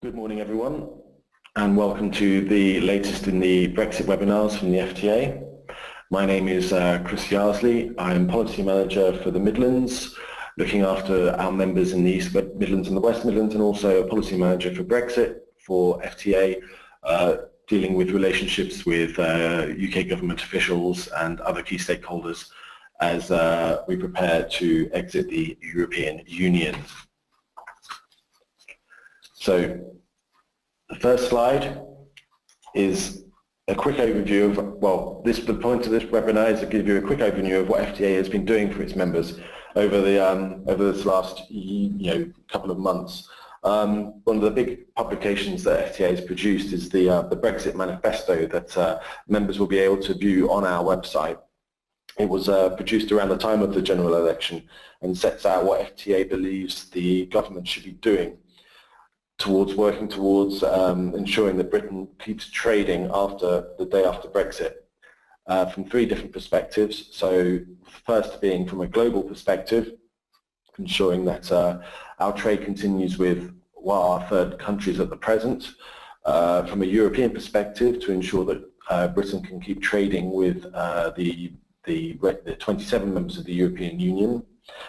Good morning, everyone, and welcome to the latest in the Brexit webinars from the FTA. My name is Chris Yarsley. I'm Policy Manager for the Midlands, looking after our members in the East Midlands and the West Midlands, and also a Policy Manager for Brexit for FTA, dealing with relationships with UK government officials and other key stakeholders as we prepare to exit the European Union. So the first slide is a quick overview of, well, the point of this webinar is to give you a quick overview of what FTA has been doing for its members over this last couple of months. One of the big publications that FTA has produced is the Brexit Manifesto that members will be able to view on our website. It was produced around the time of the general election and sets out what FTA believes the government should be doing working towards ensuring that Britain keeps trading after the day after Brexit from three different perspectives. So first being from a global perspective, ensuring that our trade continues with our third countries at the present. From a European perspective, to ensure that Britain can keep trading with the 27 members of the European Union.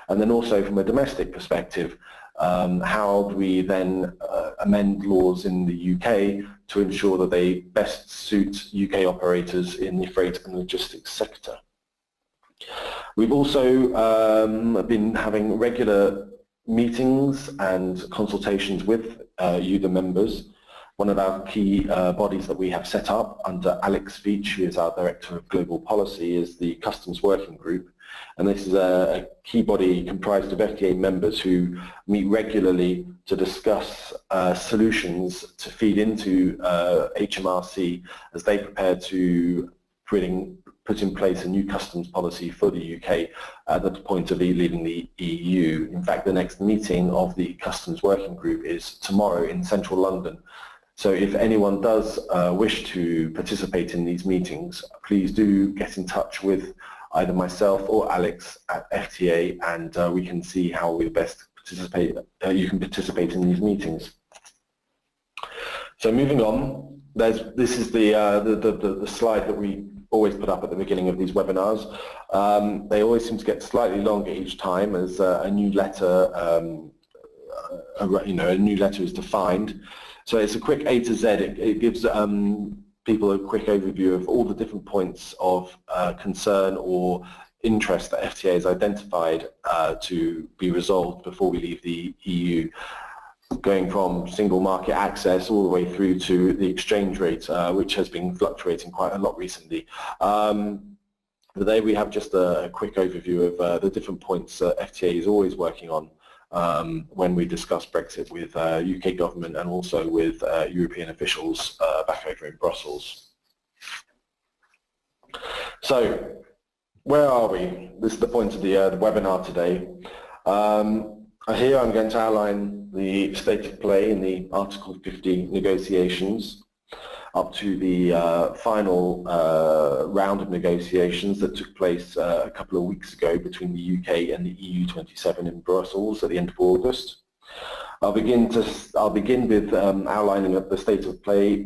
And then also from a domestic perspective, how do we then amend laws in the UK to ensure that they best suit UK operators in the freight and logistics sector. We've also been having regular meetings and consultations with you, the members. One of our key bodies that we have set up under Alex Veach, who is our Director of Global Policy, is the Customs Working Group. And this is a key body comprised of FTA members who meet regularly to discuss solutions to feed into HMRC as they prepare to put in place a new customs policy for the UK at the point of leaving the EU. In fact, the next meeting of the Customs Working Group is tomorrow in central London. So if anyone does wish to participate in these meetings, please do get in touch with either myself or Alex at FTA, and we can see how we best participate. You can participate in these meetings. So moving on, this is the slide that we always put up at the beginning of these webinars. They always seem to get slightly longer each time as a new letter, a new letter is defined. So it's a quick A to Z. It gives people a quick overview of all the different points of concern or interest that FTA has identified to be resolved before we leave the EU, going from single market access all the way through to the exchange rate, which has been fluctuating quite a lot recently. Today we have just a quick overview of the different points FTA is always working on when we discuss Brexit with UK government and also with European officials back over in Brussels. So, where are we? This is the point of the webinar today. Here I'm going to outline the state of play in the Article 50 negotiations up to the final round of negotiations that took place a couple of weeks ago between the UK and the EU 27 in Brussels at the end of August. I'll begin with outlining of the state of play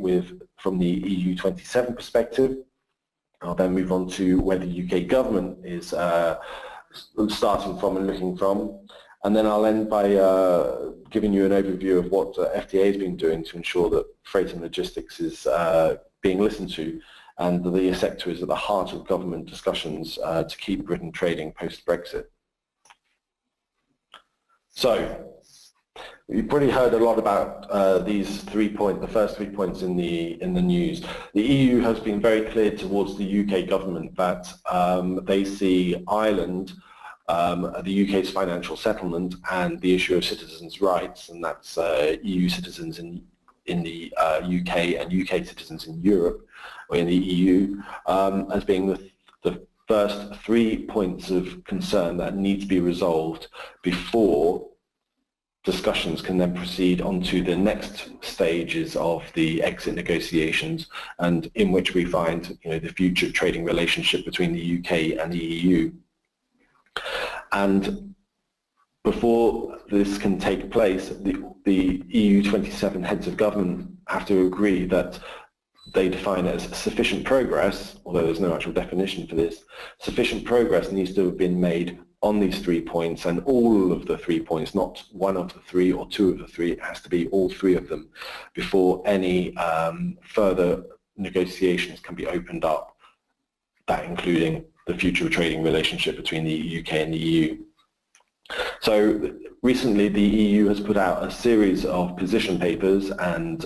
from the EU 27 perspective. I'll then move on to where the UK government is starting from and looking from. And then I'll end by giving you an overview of what FTA has been doing to ensure that freight and logistics is being listened to, and the sector is at the heart of government discussions to keep Britain trading post-Brexit. So, you've probably heard a lot about these 3 points, the first 3 points in the news. The EU has been very clear towards the UK government that they see Ireland, the UK's financial settlement, and the issue of citizens' rights, and that's EU citizens in the UK and UK citizens in Europe or in the EU, as being the first 3 points of concern that need to be resolved before discussions can then proceed onto the next stages of the exit negotiations, and in which we find the future trading relationship between the UK and the EU. And before this can take place, the EU 27 heads of government have to agree that they define it as sufficient progress, although there's no actual definition for this. Sufficient progress needs to have been made on these 3 points, and all of the 3 points, not one of the 3 or 2 of the 3, it has to be all 3 of them before any further negotiations can be opened up, that including the future trading relationship between the UK and the EU. So recently the EU has put out a series of position papers and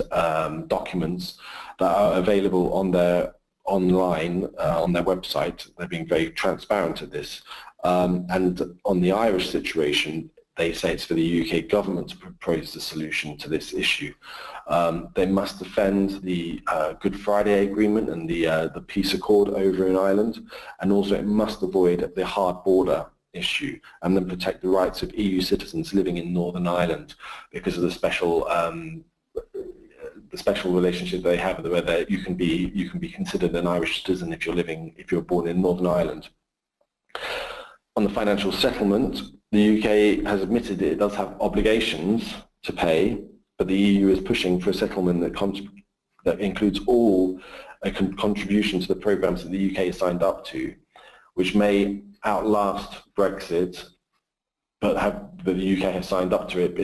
documents that are available on their online, on their website. They're being very transparent at this. And on the Irish situation, they say it's for the UK government to propose the solution to this issue. They must defend the Good Friday Agreement and the peace accord over in Ireland, and also it must avoid the hard border issue and then protect the rights of EU citizens living in Northern Ireland because of the special relationship they have, where you can be considered an Irish citizen if you're born in Northern Ireland. On the financial settlement, the UK has admitted it does have obligations to pay, but the EU is pushing for a settlement that includes all contribution to the programs that the UK has signed up to, which may outlast Brexit, but the UK has signed up to it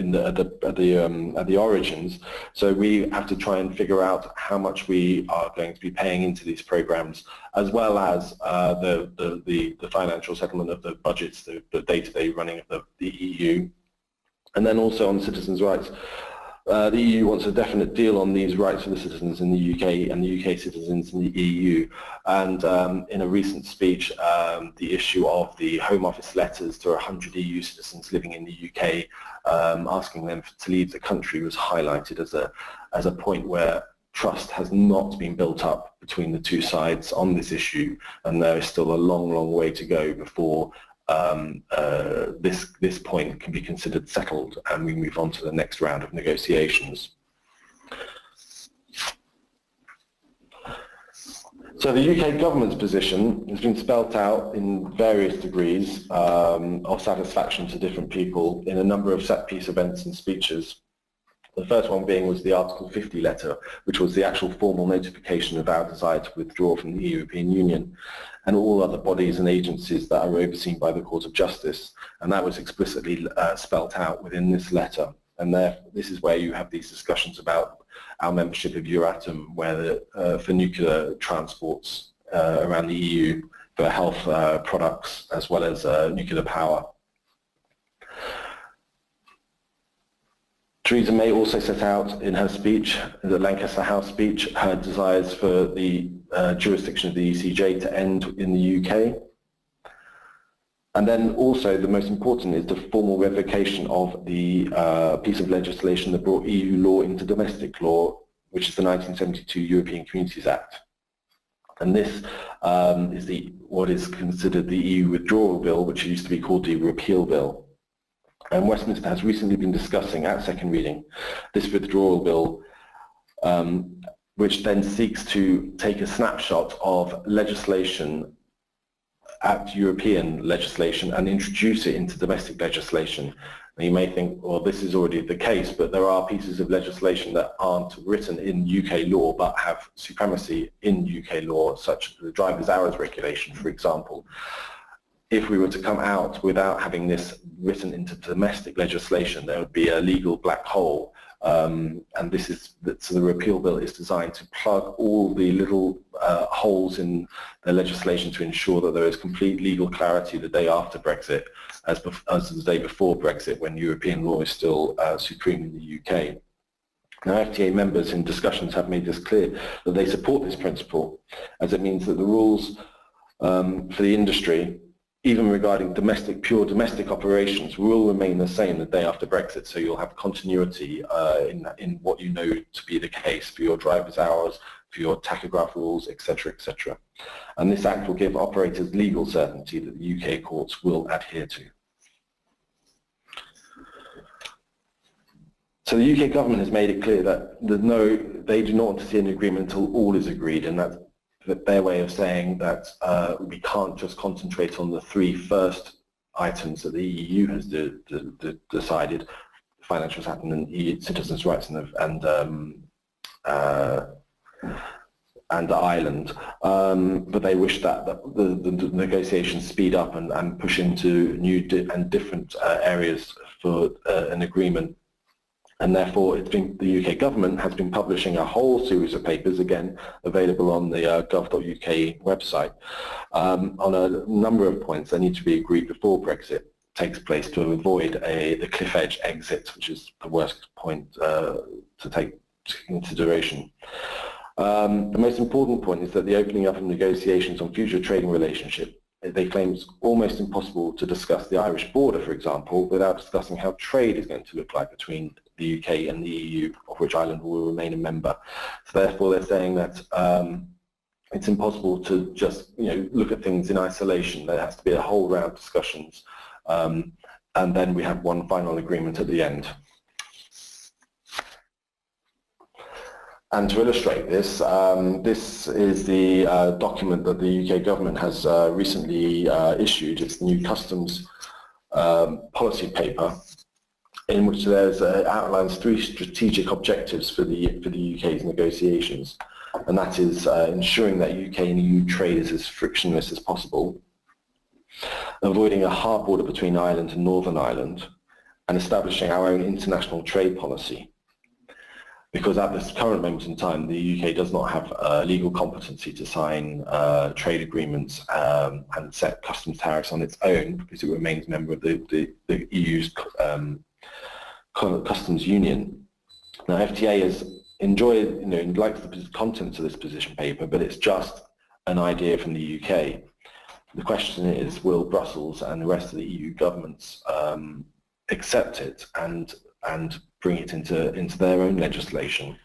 at the origins. So we have to try and figure out how much we are going to be paying into these programs, as well as the financial settlement of the budgets, the day-to-day running of the EU, and then also on citizens' rights. The EU wants a definite deal on these rights for the citizens in the UK and the UK citizens in the EU. And in a recent speech, the issue of the Home Office letters to 100 EU citizens living in the UK, asking them to leave the country, was highlighted as a point where trust has not been built up between the two sides on this issue, and there is still a long, long way to go before this point can be considered settled and we move on to the next round of negotiations. So the UK government's position has been spelt out in various degrees of satisfaction to different people in a number of set-piece events and speeches. The first one was the Article 50 letter, which was the actual formal notification of our desire to withdraw from the European Union and all other bodies and agencies that are overseen by the Court of Justice. And that was explicitly spelt out within this letter. And this is where you have these discussions about our membership of Euratom, where for nuclear transports around the EU, for health products, as well as nuclear power. Theresa May also set out in her speech, the Lancaster House speech, her desires for the jurisdiction of the ECJ to end in the UK. And then also the most important is the formal revocation of the piece of legislation that brought EU law into domestic law, which is the 1972 European Communities Act. And this is what is considered the EU withdrawal bill, which used to be called the repeal bill. And Westminster has recently been discussing at second reading this withdrawal bill, which then seeks to take a snapshot of legislation at European legislation and introduce it into domestic legislation. And you may think, well, this is already the case, but there are pieces of legislation that aren't written in UK law but have supremacy in UK law, such as the driver's hours regulation, for example. If we were to come out without having this written into domestic legislation, there would be a legal black hole. And so the repeal bill is designed to plug all the little holes in the legislation to ensure that there is complete legal clarity the day after Brexit, as the day before Brexit, when European law is still supreme in the UK. Now, FTA members in discussions have made this clear that they support this principle, as it means that the rules for the industry, even regarding pure domestic operations, will remain the same the day after Brexit. So you'll have continuity in what you know to be the case for your driver's hours, for your tachograph rules, etc., etc. And this act will give operators legal certainty that the UK courts will adhere to. So the UK government has made it clear that they do not want to see an agreement until all is agreed, and that's their way of saying that we can't just concentrate on the 3 first items that the EU has decided, financial settlement, citizens' rights, and Ireland, but they wish that the negotiations speed up and push into new and different areas for an agreement. And therefore, the UK government has been publishing a whole series of papers, again available on the gov.uk website, on a number of points that need to be agreed before Brexit takes place to avoid the cliff edge exit, which is the worst point to take into consideration. The most important point is that the opening up of negotiations on future trading relationship, they claim it's almost impossible to discuss the Irish border, for example, without discussing how trade is going to look like between the UK and the EU, of which Ireland will remain a member. So therefore they're saying that it's impossible to just look at things in isolation. There has to be a whole round of discussions, and then we have one final agreement at the end. And to illustrate this, this is the document that the UK government has recently issued. It's the new customs policy paper, in which there's outlines 3 strategic objectives for the UK's negotiations, and that is ensuring that UK and EU trade is as frictionless as possible, avoiding a hard border between Ireland and Northern Ireland, and establishing our own international trade policy. Because at this current moment in time, the UK does not have legal competency to sign trade agreements and set customs tariffs on its own, because it remains a member of the EU's customs union. Now, FTA has enjoyed, likes the contents of this position paper, but it's just an idea from the UK. The question is, will Brussels and the rest of the EU governments accept it and bring it into their own legislation?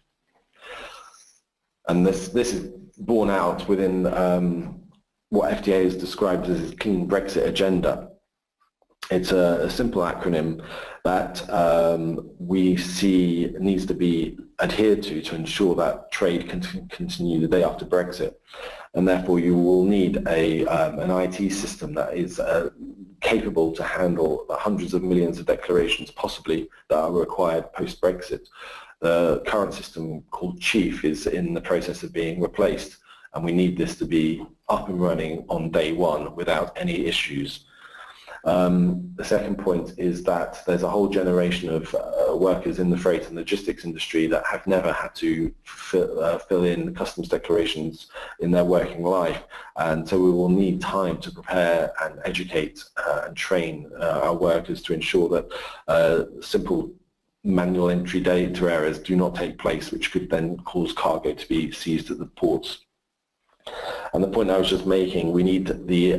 And this is borne out within what FTA has described as its Clean Brexit agenda. It's a simple acronym that we see needs to be adhered to ensure that trade can continue the day after Brexit. And therefore you will need an IT system that is capable to handle the hundreds of millions of declarations possibly that are required post-Brexit. The current system called Chief is in the process of being replaced, and we need this to be up and running on day one without any issues. The second point is that there's a whole generation of workers in the freight and logistics industry that have never had to fill in customs declarations in their working life, and so we will need time to prepare and educate and train our workers to ensure that simple manual entry data errors do not take place, which could then cause cargo to be seized at the ports. And the point I was just making, we need the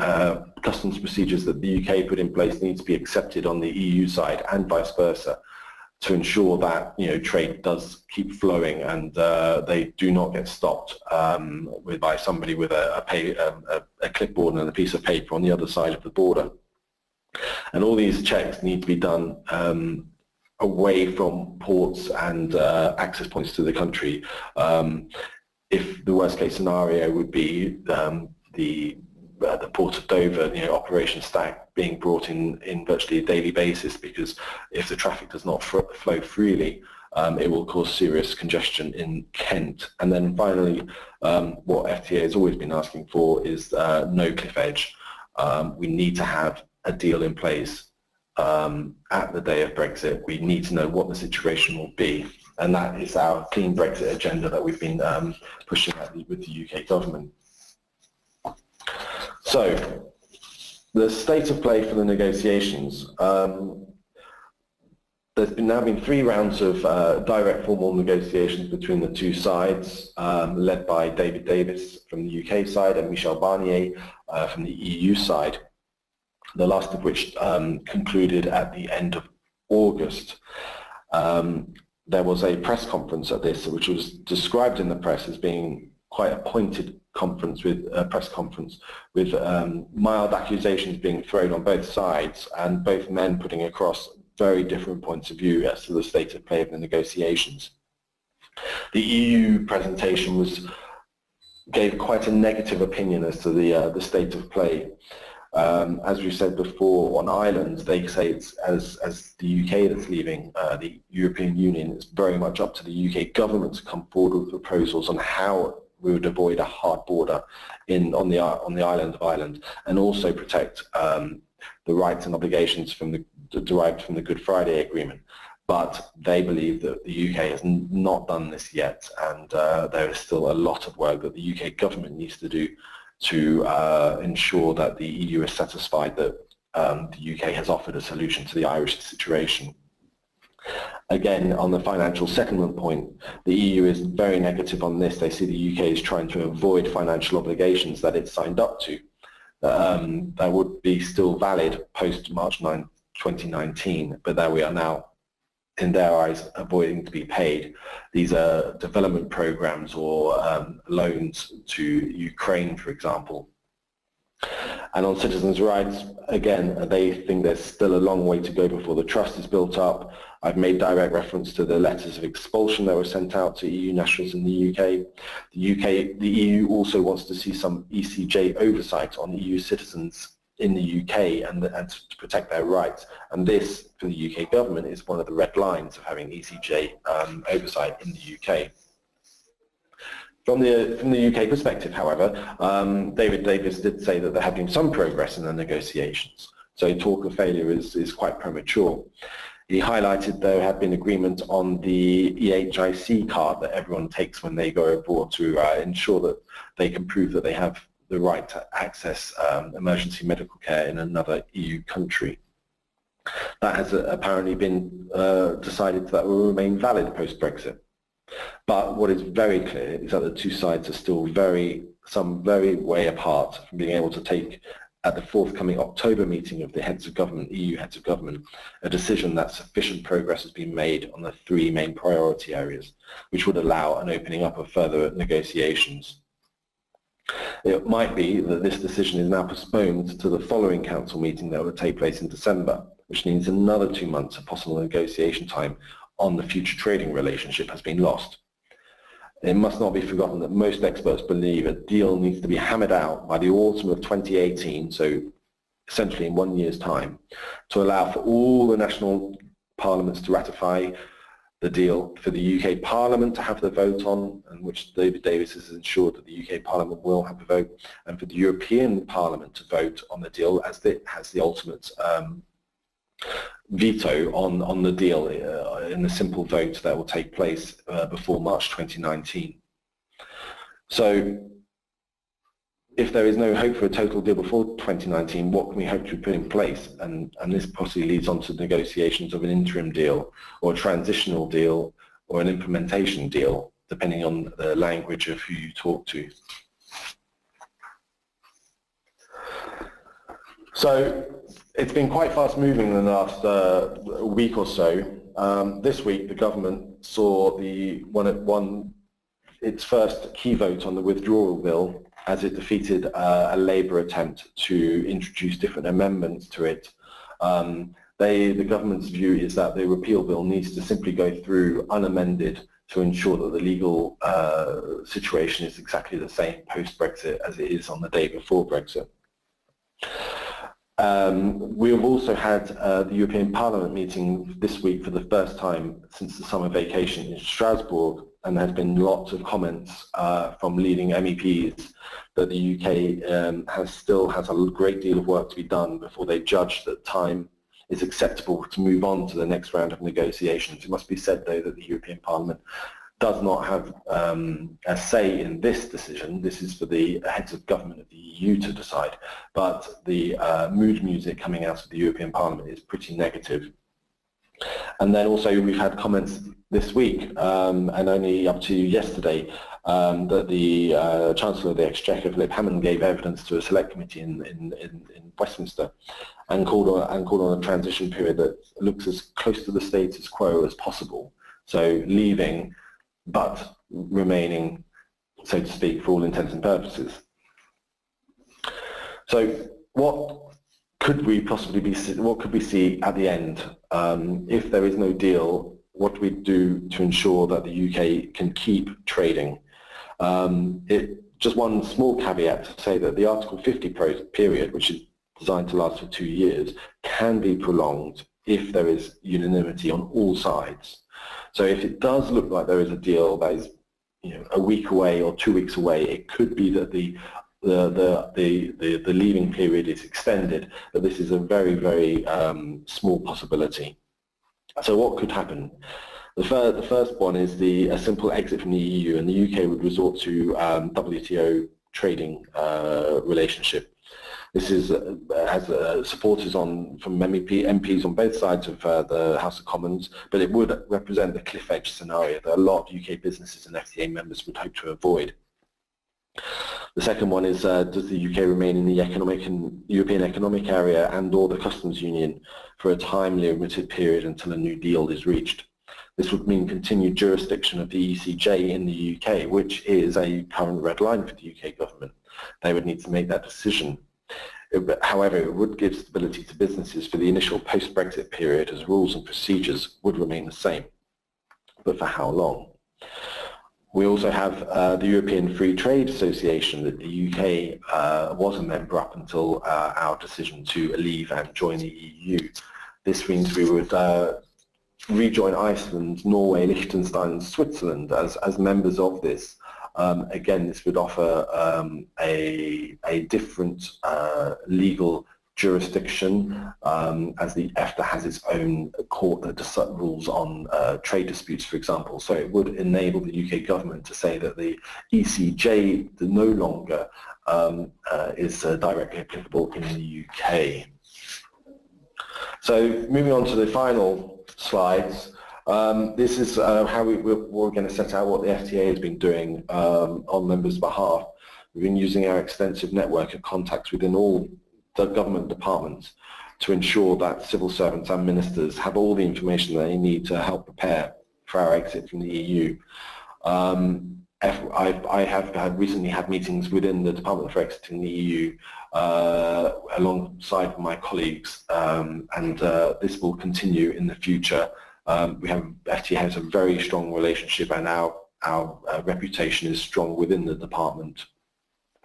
customs procedures that the UK put in place need to be accepted on the EU side and vice versa, to ensure that trade does keep flowing and they do not get stopped by somebody with a clipboard and a piece of paper on the other side of the border. And all these checks need to be done away from ports and access points to the country. If the worst case scenario would be the port of Dover, operation stack being brought in virtually a daily basis, because if the traffic does not flow freely, it will cause serious congestion in Kent. And then finally, what FTA has always been asking for is no cliff edge. We need to have a deal in place at the day of Brexit. We need to know what the situation will be. And that is our Clean Brexit agenda that we've been pushing with the UK government. So, the state of play for the negotiations. There's now been 3 rounds of direct formal negotiations between the 2 sides, led by David Davis from the UK side and Michel Barnier from the EU side, the last of which concluded at the end of August. There was a press conference at this, which was described in the press as being quite a pointed conference, with a press conference with mild accusations being thrown on both sides, and both men putting across very different points of view as to the state of play of the negotiations. The EU presentation gave quite a negative opinion as to the state of play. As we said before, on Ireland, they say it's as the UK that's leaving the European Union, it's very much up to the UK government to come forward with proposals on how we would avoid a hard border on the island of Ireland, and also protect the rights and obligations derived from the Good Friday Agreement. But they believe that the UK has not done this yet, and there is still a lot of work that the UK government needs to do to ensure that the EU is satisfied that the UK has offered a solution to the Irish situation. Again, on the financial settlement point, the EU is very negative on this. They see the UK is trying to avoid financial obligations that it signed up to that would be still valid post March 9, 2019, but that we are now, in their eyes, avoiding to be paid. These are development programs or loans to Ukraine, for example. And on citizens' rights, again, they think there's still a long way to go before the trust is built up. I've made direct reference to the letters of expulsion that were sent out to EU nationals in the UK. The EU also wants to see some ECJ oversight on EU citizens in the UK and to protect their rights. And this, for the UK government, is one of the red lines of having ECJ oversight in the UK. From the UK perspective, however, David Davis did say that there had been some progress in the negotiations, so talk of failure is quite premature. He highlighted there had been agreement on the EHIC card that everyone takes when they go abroad to ensure that they can prove that they have the right to access emergency medical care in another EU country. That has apparently been decided that will remain valid post-Brexit. But what is very clear is that the two sides are still some very way apart from being able to take, at the forthcoming October meeting of the heads of government, EU heads of government, a decision that sufficient progress has been made on the three main priority areas, which would allow an opening up of further negotiations. It might be that this decision is now postponed to the following council meeting that will take place in December, which means another 2 months of possible negotiation time on the future trading relationship has been lost. It must not be forgotten that most experts believe a deal needs to be hammered out by the autumn of 2018, so essentially in 1 year's time, to allow for all the national parliaments to ratify the deal, for the UK Parliament to have the vote on, and which David Davis has ensured that the UK Parliament will have a vote, and for the European Parliament to vote on the deal as it has the ultimate veto on the deal in a simple vote that will take place before March 2019. So if there is no hope for a total deal before 2019, what can we hope to put in place? And this possibly leads on to negotiations of an interim deal or a transitional deal or an implementation deal, depending on the language of who you talk to. So it's been quite fast moving in the last week or so. This week the government saw its first key vote on the withdrawal bill as it defeated a Labour attempt to introduce different amendments to it. The government's view is that the repeal bill needs to simply go through unamended to ensure that the legal situation is exactly the same post-Brexit as it is on the day before Brexit. We have also had the European Parliament meeting this week for the first time since the summer vacation in Strasbourg, and there has been lots of comments from leading MEPs that the UK still has a great deal of work to be done before they judge that time is acceptable to move on to the next round of negotiations. It must be said, though, that the European Parliament does not have a say in this decision. This is for the heads of government of the EU to decide, but the mood music coming out of the European Parliament is pretty negative. And then also we've had comments this week, and only up to yesterday, that the Chancellor of the Exchequer, Philip Hammond, gave evidence to a select committee in Westminster and called on a transition period that looks as close to the status quo as possible. So leaving, but remaining, so to speak, for all intents and purposes. So what could we possibly be? What could we see at the end? If there is no deal, what do we do to ensure that the UK can keep trading? Just one small caveat to say that the Article 50 period, which is designed to last for 2 years, can be prolonged if there is unanimity on all sides. So if it does look like there is a deal that is, a week away or 2 weeks away, it could be that the leaving period is extended, but this is a very, very small possibility. So what could happen? The first one is a simple exit from the EU, and the UK would resort to WTO trading relationship. This has supporters from MPs on both sides of the House of Commons, but it would represent the cliff edge scenario that a lot of UK businesses and FTA members would hope to avoid. The second one is, does the UK remain in the European Economic Area and/or the Customs Union for a time-limited period until a new deal is reached? This would mean continued jurisdiction of the ECJ in the UK, which is a current red line for the UK government. They would need to make that decision. However, it would give stability to businesses for the initial post-Brexit period, as rules and procedures would remain the same. But for how long? We also have the European Free Trade Association that the UK was a member up until our decision to leave and join the EU. This means we would rejoin Iceland, Norway, Liechtenstein and Switzerland as members of this. Again, this would offer a different legal jurisdiction, as the EFTA has its own court that rules on trade disputes, for example. So it would enable the UK government to say that the ECJ no longer is directly applicable in the UK. So moving on to the final slides. This is how we're going to set out what the FTA has been doing on members' behalf. We've been using our extensive network of contacts within all the government departments to ensure that civil servants and ministers have all the information they need to help prepare for our exit from the EU. I have recently had meetings within the Department for Exiting the EU alongside my colleagues, and this will continue in the future. FTA has a very strong relationship, and our reputation is strong within the department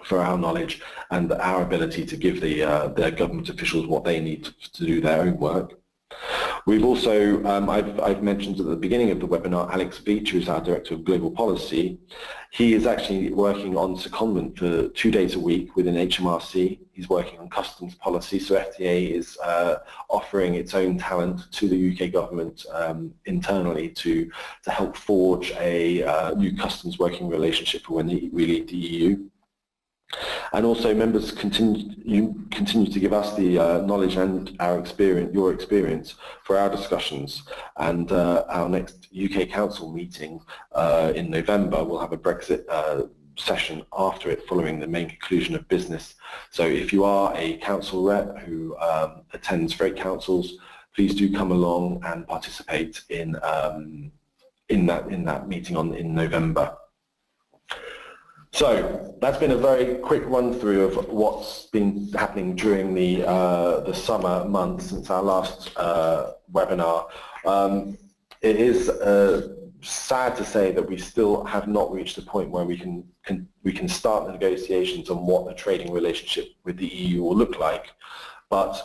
for our knowledge and our ability to give their government officials what they need to do their own work. We've also, I've mentioned at the beginning of the webinar, Alex Beach, who's our Director of Global Policy. He is actually working on secondment for 2 days a week within HMRC. He's working on customs policy, so FTA is offering its own talent to the UK government internally to help forge a new customs working relationship for when we leave the EU. And also, members continue to give us the knowledge and your experience for our discussions. And our next UK Council meeting in November will have a Brexit session after it, following the main conclusion of business. So if you are a council rep who attends Freight Councils, please do come along and participate in that meeting in November. So that's been a very quick run through of what's been happening during the summer months since our last webinar. It is sad to say that we still have not reached a point where we can start negotiations on what a trading relationship with the EU will look like, but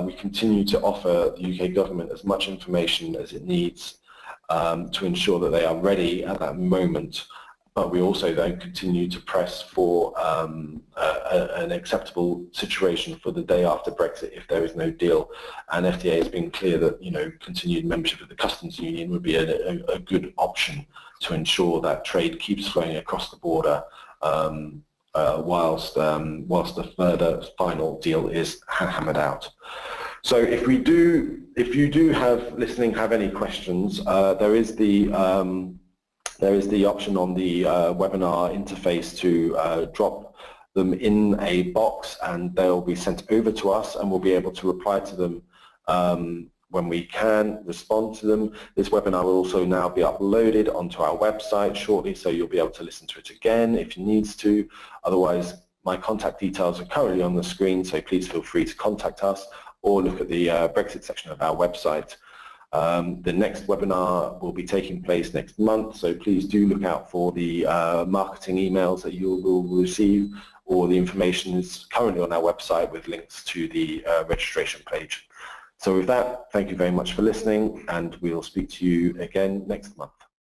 we continue to offer the UK government as much information as it needs to ensure that they are ready at that moment. But we also then continue to press for an acceptable situation for the day after Brexit if there is no deal. And FTA has been clear that continued membership of the Customs Union would be a good option to ensure that trade keeps flowing across the border whilst the further final deal is hammered out. So if you do have any questions, there is the option on the webinar interface to drop them in a box, and they'll be sent over to us, and we'll be able to reply to them when we can respond to them. This webinar will also now be uploaded onto our website shortly, so you'll be able to listen to it again if you need to. Otherwise, my contact details are currently on the screen, so please feel free to contact us or look at the Brexit section of our website. The next webinar will be taking place next month, so please do look out for the marketing emails that you will receive All the information is currently on our website with links to the registration page. So with that, thank you very much for listening, and we'll speak to you again next month.